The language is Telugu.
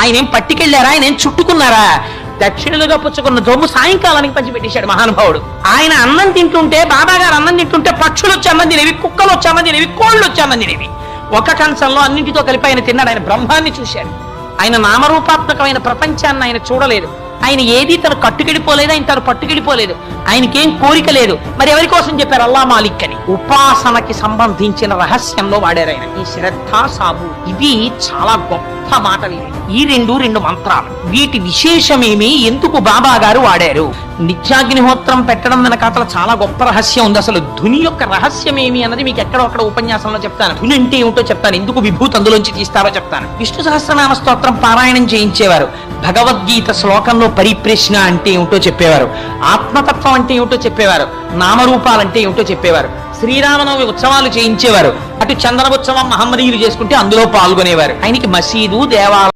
ఆయన ఏం పట్టుకెళ్లారా, ఆయన ఏం చుట్టుకున్నారా? దక్షిణలుగా పుచ్చుకున్న జొమ్ము సాయంకాలానికి పంచిపెట్టేశాడు మహానుభావుడు. ఆయన అన్నం తింటుంటే, బాబా గారు అన్నం తింటుంటే పక్షులు వచ్చి అన్నం తినేవి, కుక్కలు వచ్చి అన్నం తినేవి, కోళ్ళు వచ్చి అన్నం తినేవి. ఒక కంచంలో అన్నింటితో కలిపి ఆయన తిన్నాడు. ఆయన బ్రహ్మాన్ని చూశాడు. ఆయన నామరూపాత్మకమైన ప్రపంచాన్ని ఆయన చూడలేదు. ఆయన ఏది తను కట్టుకెడిపోలేదు, ఆయన తను పట్టుకెడిపోలేదు. ఆయనకేం కోరిక లేదు. మరి ఎవరి కోసం చెప్పారు? అల్లా మాలిక్ అని. ఉపాసనకి సంబంధించిన రహస్యంలో వాడారు ఆయన. ఈ శ్రద్ధ, సాబు, ఇవి చాలా గొప్ప మాటలు. ఈ రెండు మంత్రాలు. వీటి విశేషమేమి, ఎందుకు బాబా గారు వాడారు? నిత్యాగ్నిహోత్రం పెట్టడం వెనక అసలు చాలా గొప్ప రహస్యం ఉంది. అసలు ధుని యొక్క రహస్యం ఏమి అన్నది మీకు ఎక్కడొక్కడ ఉపన్యాసంలో చెప్తాను. ధుని అంటే ఏమిటో చెప్తాను, ఎందుకు విభూతి అందులోంచి తీస్తారో చెప్తాను. విష్ణు సహస్రనామ స్తోత్రం పారాయణం చేయించేవారు. భగవద్గీత శ్లోకంలో పరిప్రశ్న అంటే ఏమిటో చెప్పేవారు. ఆత్మతత్వం అంటే ఏమిటో చెప్పేవారు. నామరూపాలంటే ఏమిటో చెప్పేవారు. శ్రీరామనవమి ఉత్సవాలు చేయించేవారు. అటు చందన ఉత్సవం మహమ్మదీయులు చేసుకుంటే అందులో పాల్గొనేవారు. ఆయనకి మసీదు, దేవాలయం